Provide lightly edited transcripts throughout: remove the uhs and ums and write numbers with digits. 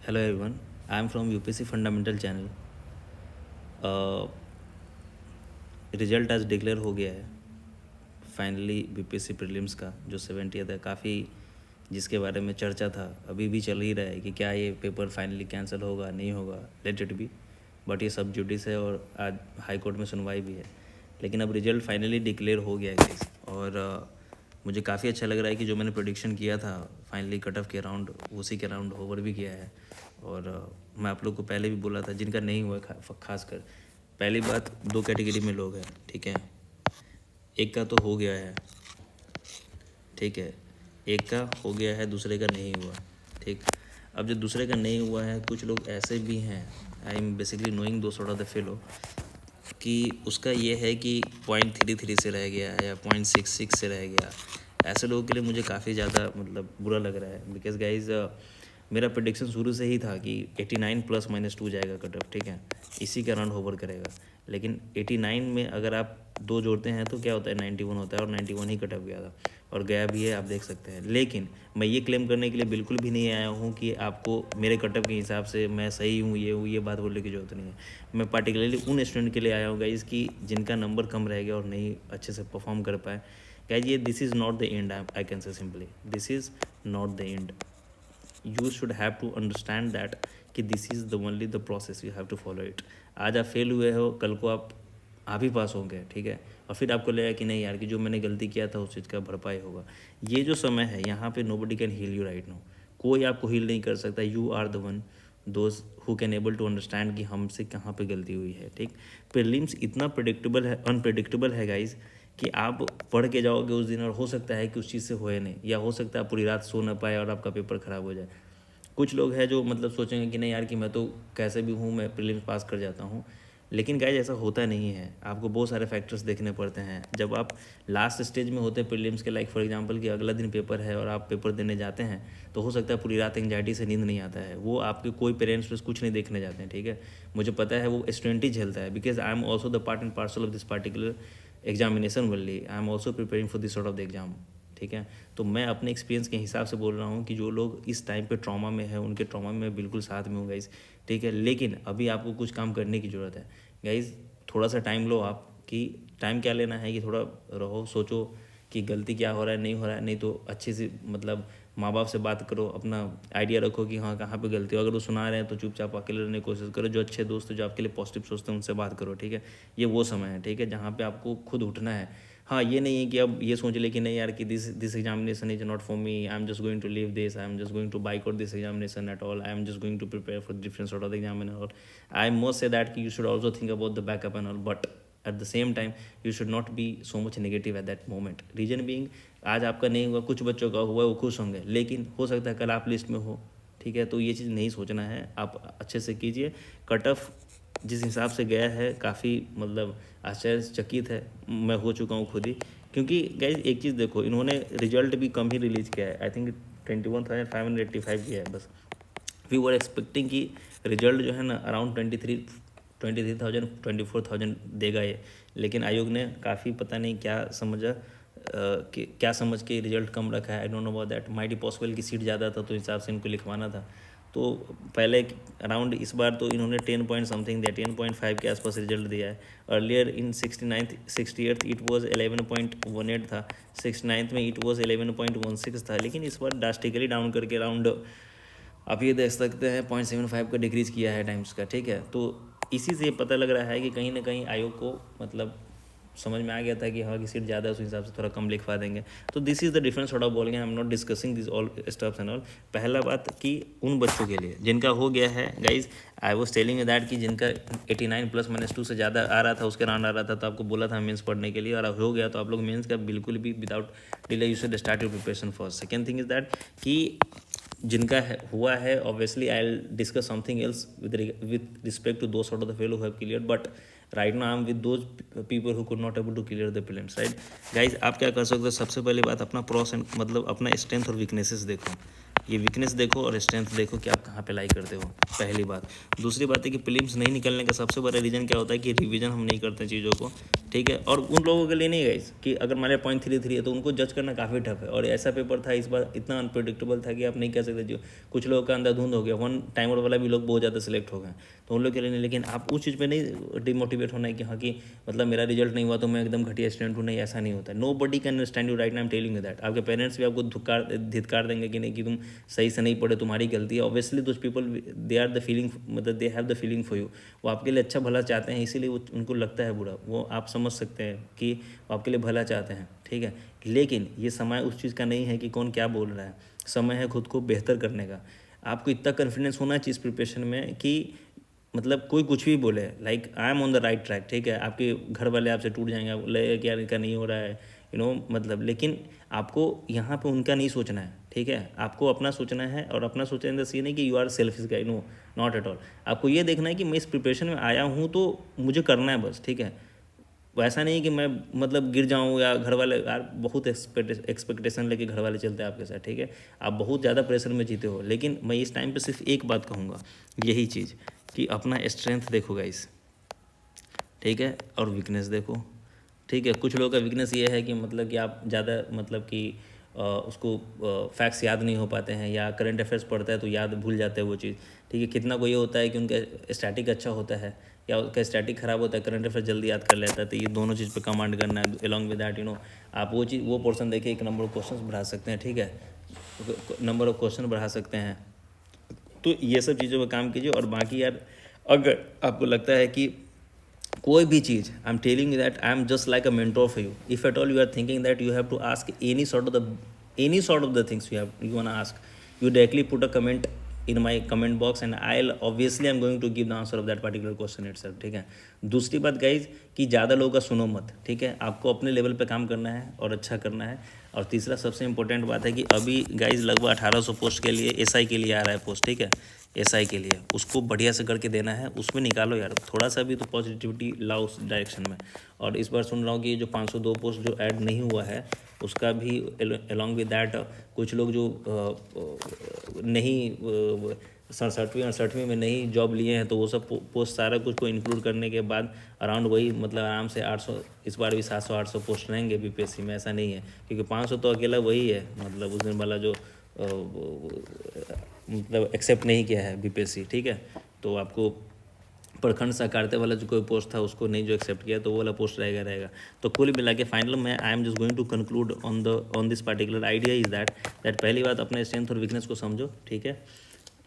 Hello everyone, I am from UPSC Fundamental channel. Result आज declare हो गया है फाइनली बीपीएससी प्रीलिम्स का जो 70th है। काफ़ी जिसके बारे में चर्चा था, अभी भी चल ही रहा है कि क्या ये पेपर फाइनली कैंसिल होगा नहीं होगा, लेट इट बी। बट ये सब जुडिस है और आज हाई कोर्ट में सुनवाई भी है। लेकिन अब रिजल्ट फाइनली डिक्लेयर हो गया है गाइस। और मुझे काफ़ी अच्छा लग रहा है कि जो मैंने प्रोडिक्शन किया था फाइनली कट ऑफ के राउंड उसी के राउंड ओवर भी किया है। और मैं आप लोग को पहले भी बोला था, जिनका नहीं हुआ खासकर पहली बात, दो कैटेगरी में लोग हैं, ठीक है। एक का तो हो गया है, ठीक है, एक का हो गया है, दूसरे का नहीं हुआ, ठीक। अब जो दूसरे का नहीं हुआ है, कुछ लोग ऐसे भी हैं, आई एम बेसिकली नोइंग दो सॉर्ट ऑफ द फेलो, कि उसका ये है कि 0.33 से रह गया है या 0.66 से रह गया। ऐसे लोगों के लिए मुझे काफ़ी ज़्यादा मतलब बुरा लग रहा है, बिकॉज गाइज मेरा प्रेडिक्शन शुरू से ही था कि 89 +-2 जाएगा कट ऑफ, ठीक है, इसी के अराउंड होवर करेगा। लेकिन 89 में अगर आप 2 जोड़ते हैं तो क्या होता है, 91 होता है, और 91 ही कट ऑफ गया था और गया भी है, आप देख सकते हैं। लेकिन मैं ये क्लेम करने के लिए बिल्कुल भी नहीं आया हूँ कि आपको मेरे कट ऑफ के हिसाब से मैं सही हूँ, ये बात बोलने की जरूरत नहीं है। मैं पार्टिकुलरली उन स्टूडेंट के लिए आया हूँ गाइज कि जिनका नंबर कम रह गया और नहीं अच्छे से परफॉर्म कर पाए। गाइज ये this is not the end, I can say simply this is not the end. You should have to understand that कि this is the only the process, you have to follow it. आज आप fail हुए हो, कल को आप ही पास होंगे, ठीक है। और फिर आपको लगेगा कि नहीं यार, कि जो मैंने गलती किया था उस चीज़ का भरपाई होगा। ये जो समय है यहाँ पे nobody can heal you right now, कोई आपको हील नहीं कर सकता। You are the one those who can able to understand कि हमसे कहाँ पे गलती हुई है, ठीक। प्रीलिम्स इतना प्रेडिक्टेबल है, अनप्रेडिक्टेबल है गाइज, कि आप पढ़ के जाओगे उस दिन और हो सकता है कि उस चीज़ से होए नहीं, या हो सकता है आप पूरी रात सो ना पाए और आपका पेपर ख़राब हो जाए। कुछ लोग हैं जो मतलब सोचेंगे कि नहीं यार, कि मैं तो कैसे भी हूँ मैं प्रीलिम्स पास कर जाता हूँ। लेकिन गाइज ऐसा होता नहीं है, आपको बहुत सारे फैक्टर्स देखने पड़ते हैं। जब आप लास्ट स्टेज में होते हैं प्रीलिम्स के, लाइक फॉर एग्जांपल कि अगला दिन पेपर है और आप पेपर देने जाते हैं, तो हो सकता है पूरी रात एंग्जाइटी से नींद नहीं आता है। वो आपके कोई पेरेंट्स कुछ नहीं देखने जाते हैं, ठीक है। मुझे पता है वो स्टूडेंट ही झेलता है, because I am also the part and parcel of this particular examination only, I am also preparing for this sort of the exam, ठीक है। तो मैं अपने एक्सपीरियंस के हिसाब से बोल रहा हूँ कि जो लोग इस टाइम पे ट्रॉमा में है, उनके ट्रॉमा में बिल्कुल साथ में हूँ गाइज़, ठीक है। लेकिन अभी आपको कुछ काम करने की ज़रूरत है गाइज़। थोड़ा सा टाइम लो आप, कि टाइम क्या लेना है कि थोड़ा रहो, सोचो कि गलती क्या हो रहा है, नहीं हो रहा है। नहीं तो अच्छे से मतलब माँ बाप से बात करो, अपना आइडिया रखो कि हाँ कहाँ पे गलती हो। अगर वो सुना रहे हैं तो चुपचाप अकेले रहने की कोशिश करो। जो अच्छे दोस्त जो आपके लिए पॉजिटिव सोचते हैं उनसे बात करो, ठीक है। ये वो समय है, ठीक है, जहाँ पे आपको खुद उठना है। हाँ, ये नहीं है कि अब ये सोच ले कि नहीं यार, कि this examination is not for me, I am just going to leave this, I am just going to back out this examination at all, I am just going to prepare for different sort of the exam and all. I must say that कि you should also think about the backup and all, but at the same time you should not be so much negative at that moment. Reason being, आज आपका नहीं हुआ, कुछ बच्चों का हुआ, वो खुश होंगे, लेकिन हो सकता है कल आप लिस्ट में हो, ठीक है। तो ये चीज़ नहीं सोचना है, आप अच्छे से कीजिए। कट ऑफ जिस हिसाब से गया है काफ़ी मतलब आश्चर्यचकित है, मैं हो चुका हूँ खुद ही। क्योंकि गाइज एक चीज़ देखो, इन्होंने रिजल्ट भी कम ही रिलीज़ किया है, आई थिंक 21,585 किया है बस। वी वर एक्सपेक्टिंग कि रिजल्ट जो है ना अराउंड 23,000 24,000 देगा ये। लेकिन आयोग ने काफ़ी पता नहीं क्या समझा, कि क्या समझ के रिजल्ट कम रखा है, I don't know about that. Might be possible कि सीट ज़्यादा था तो हिसाब से इनको लिखवाना था। तो पहले अराउंड इस बार तो इन्होंने 10 पॉइंट समथिंग दिया, 10.5 के आसपास रिजल्ट दिया है। Earlier in 68th it was 11.18 था, 69th में इट वॉज 11.16 था। लेकिन इस बार ड्रास्टिकली डाउन करके अराउंड आप ये देख सकते हैं 0.75 का डिक्रीज़ किया है टाइम्स का, ठीक है। तो इसी से पता लग रहा है कि कहीं ना कहीं आयोग को मतलब समझ में आ गया था कि हाँ, कि सीट ज़्यादा है, उस हिसाब से थोड़ा कम लिखवा देंगे। तो दिस इज़ द डिफरेंस थोड़ा बोलेंगे, I am not discussing this all stuffs and all. पहला बात कि उन बच्चों के लिए जिनका हो गया है guys, I was telling that कि जिनका 89 +-2 से ज़्यादा आ रहा था, उसके राउंड आ रहा था, तो आपको बोला था मेंस पढ़ने के लिए, और हो गया तो आप लोग मेंस का बिल्कुल भी without delay you should start your preparation first. Second thing is that कि जिनका हुआ है, obviously I will discuss something else with respect to those sort of the fellow who have cleared, but right now I'm with those people who could not able to clear the prelims, right guys। आप क्या कर सकते हो, सबसे पहले बात अपना pros and मतलब अपना स्ट्रेंथ और वीकनेसेस देखो। ये वीकनेस देखो और स्ट्रेंथ देखो कि आप कहाँ पे लाई करते हो, पहली बात। दूसरी बात है कि प्रीलिम्स नहीं निकलने का सबसे बड़ा रीज़न क्या होता है कि रिवीजन हम नहीं करते चीज़ों को, ठीक है। और उन लोगों के लिए नहीं गाइस कि अगर हमारे 0.33 है तो उनको जज करना काफ़ी टफ है। और ऐसा पेपर था इस बार, इतना अनप्रेडिक्टेबल था कि आप नहीं कह सकते। जो कुछ लोगों का अंधाधुंध हो गया, वन टाइमर वाला भी लोग बहुत ज़्यादा सिलेक्ट हो गए, तो उन लोग के लिए नहीं। लेकिन आप उस चीज़ पर नहीं डिमोटिवेट होना है कि हाँ कि मतलब मेरा रिजल्ट नहीं हुआ तो मैं एकदम घटिया स्टूडेंट हूँ, नहीं, ऐसा नहीं होता। Nobody can understand you right now, I am telling you that. आपके पेरेंट्स भी आपको धिक्कार देंगे कि नहीं कि तुम सही से नहीं पढ़े, तुम्हारी गलती है। Obviously those people they are the feeling, मतलब they have the feeling for you. वो आपके लिए अच्छा भला चाहते हैं, इसीलिए वो उनको लगता है बुरा। वो आप समझ सकते हैं कि वो आपके लिए भला चाहते हैं, ठीक है। लेकिन ये समय उस चीज़ का नहीं है कि कौन क्या बोल रहा है। समय है खुद को बेहतर करने का। आपको इतना कॉन्फिडेंस होना चाहिए इस प्रिपरेशन में कि मतलब कोई कुछ भी बोले, like I am on the right track, ठीक है। आपके घर वाले आपसे टूट जाएंगे, बोले कि यार इनका नहीं हो रहा है, मतलब। लेकिन आपको यहाँ पे उनका नहीं सोचना है, ठीक है। आपको अपना सोचना है, और अपना सोचने का ये नहीं कि you are selfish guy, no, not at all. आपको ये देखना है कि मैं इस प्रिपरेशन में आया हूँ तो मुझे करना है बस, ठीक है। वैसा नहीं कि मैं मतलब गिर जाऊँ, या घर वाले यार बहुत एक्सपेक्टेशन लेके घर वाले चलते हैं आपके साथ, ठीक है। आप बहुत ज़्यादा प्रेशर में जीते हो। लेकिन मैं इस टाइम पे सिर्फ एक बात कहूँगा, यही चीज़ कि अपना स्ट्रेंथ देखो गाइस, ठीक है, और वीकनेस देखो, ठीक है। कुछ लोगों का वीकनेस ये है कि मतलब कि आप ज़्यादा मतलब कि उसको फैक्ट्स याद नहीं हो पाते हैं, या करंट अफेयर्स पढ़ता है तो याद भूल जाते हैं वो चीज़, ठीक है। कितना को ये होता है कि उनका स्टैटिक अच्छा होता है, या उसका स्टैटिक ख़राब होता है, करंट अफेयर जल्दी याद कर लेता है। तो ये दोनों चीज़ पे कमांड करना है। अलॉन्ग विद दैट आप वो चीज़, वो पोर्शन देखिए, एक नंबर ऑफ क्वेश्चन बढ़ा सकते हैं, ठीक है, नंबर ऑफ क्वेश्चन बढ़ा सकते हैं। तो ये सब चीज़ों पर काम कीजिए। और बाकी यार, अगर आपको लगता है कि कोई भी चीज़, I am telling you that I am just like a mentor for you. If at all you are thinking that you have to ask any sort of the things you want to ask, you directly put a comment in my comment box and I'll obviously I'm going to give the answer of that particular question itself, ठीक है। दूसरी बात guys कि ज़्यादा लोगों का सुनो मत, ठीक है। आपको अपने लेवल पे काम करना है और अच्छा करना है। और तीसरा सबसे इंपॉर्टेंट बात है कि अभी गाइज लगभग 1800 पोस्ट के लिए एसआई के लिए आ रहा है पोस्ट, ठीक है। एसआई के लिए उसको बढ़िया से करके देना है, उसमें निकालो यार थोड़ा सा भी तो पॉजिटिविटी लाओ उस डायरेक्शन में। और इस बार सुन रहा हूँ कि जो 502 पोस्ट जो ऐड नहीं हुआ है, उसका भी अलॉन्ग विद दैट कुछ लोग जो नहीं 67वीं में नहीं जॉब लिए हैं, तो वो सब पोस्ट सारा कुछ को इंक्लूड करने के बाद अराउंड वही मतलब आराम से 800, इस बार भी 700-800 पोस्ट रहेंगे बीपीएससी में। ऐसा नहीं है क्योंकि 500 तो अकेला वही है, मतलब उस दिन वाला जो मतलब एक्सेप्ट नहीं किया है बीपीएससी, ठीक है। तो आपको प्रखंड सहकारिता वाला जो कोई पोस्ट था उसको नहीं जो एक्सेप्ट किया, तो वो वाला पोस्ट रहेगा। तो कुल मिला के फाइनल में I am just going to conclude on this particular idea is that पहली बात अपने स्ट्रेंथ और वीकनेस को समझो, ठीक है।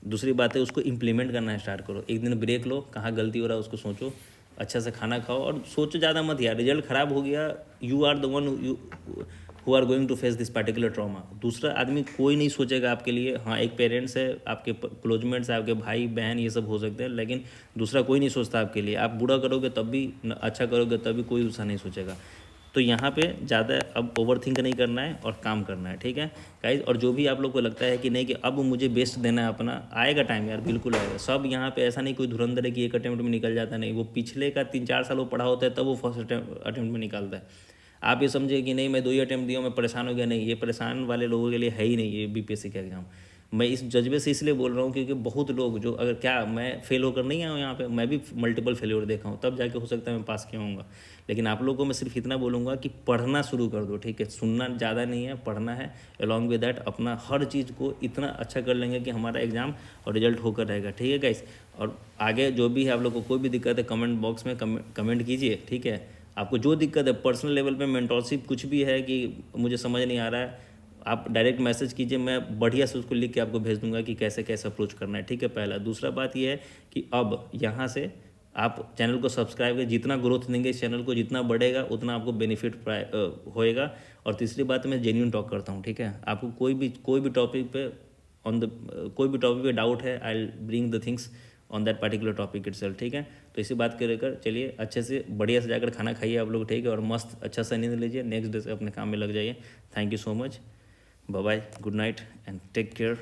दूसरी बात है उसको इम्प्लीमेंट करना स्टार्ट करो। एक दिन ब्रेक लो, कहाँ गलती हो रहा है उसको सोचो, अच्छा से खाना खाओ और सोचो ज़्यादा मत यार। रिजल्ट ख़राब हो गया, you are the one who are going to face this particular trauma. दूसरा आदमी कोई नहीं सोचेगा आपके लिए। हाँ, एक पेरेंट्स है, आपके क्लोजमेट्स है, आपके भाई बहन, ये सब हो सकते हैं, लेकिन दूसरा कोई नहीं सोचता आपके लिए। आप बुरा करोगे तब भी, अच्छा करोगे तब भी कोई दूसरा नहीं सोचेगा। तो यहाँ पे ज़्यादा अब ओवर थिंक नहीं करना है और काम करना है, ठीक है गाइज। और जो भी आप लोग को लगता है कि नहीं कि अब मुझे बेस्ट देना है अपना, आएगा टाइम यार, बिल्कुल आएगा। सब यहाँ पे ऐसा नहीं कोई धुरंधर है कि एक अटेम्प्ट में निकल जाता, नहीं। वो पिछले का 3-4 साल वो पढ़ा होता है तब वो फर्स्ट अटेम्प्ट में निकालता है। आप ये समझिए कि नहीं मैं 2 ही अटेम्प्ट दिया, मैं परेशान हो गया, नहीं। ये परेशान वाले लोगों के लिए है ही नहीं ये बीपीएससी का एग्ज़ाम। मैं इस जज्बे से इसलिए बोल रहा हूँ क्योंकि बहुत लोग जो, अगर क्या मैं फेल होकर नहीं आया हूँ यहाँ पे, मैं भी मल्टीपल फेलियर देखा हूँ, तब जाके हो सकता है मैं पास किया हूँगा। लेकिन आप लोगों को मैं सिर्फ इतना बोलूँगा कि पढ़ना शुरू कर दो, ठीक है। सुनना ज़्यादा नहीं है, पढ़ना है। अलॉन्ग विद दैट अपना हर चीज़ को इतना अच्छा कर लेंगे कि हमारा एग्ज़ाम और रिजल्ट होकर रहेगा, ठीक है गाइस। और आगे जो भी है आप लोग को कोई भी दिक्कत है कमेंट बॉक्स में कमेंट कीजिए, ठीक है। आपको जो दिक्कत है पर्सनल लेवल पे, मेंटोरशिप कुछ भी है कि मुझे समझ नहीं आ रहा है, आप डायरेक्ट मैसेज कीजिए, मैं बढ़िया से उसको लिख के आपको भेज दूंगा कि कैसे कैसे अप्रोच करना है, ठीक है। पहला। दूसरा बात ये है कि अब यहाँ से आप चैनल को सब्सक्राइब करें। जितना ग्रोथ देंगे इस चैनल को, जितना बढ़ेगा उतना आपको बेनिफिट होएगा। और तीसरी बात मैं जेन्युइन टॉक करता हूँ, ठीक है। आपको कोई भी टॉपिक पे कोई भी टॉपिक पे डाउट है, I will bring the things on that particular topic itself, ठीक है। तो इसी बात को लेकर चलिए अच्छे से बढ़िया से जाकर खाना खाइए आप लोग, ठीक है। और मस्त अच्छा सा नींद लीजिए, नेक्स्ट डे से अपने काम में लग जाइए। Thank you so much, bye bye, good night and take care.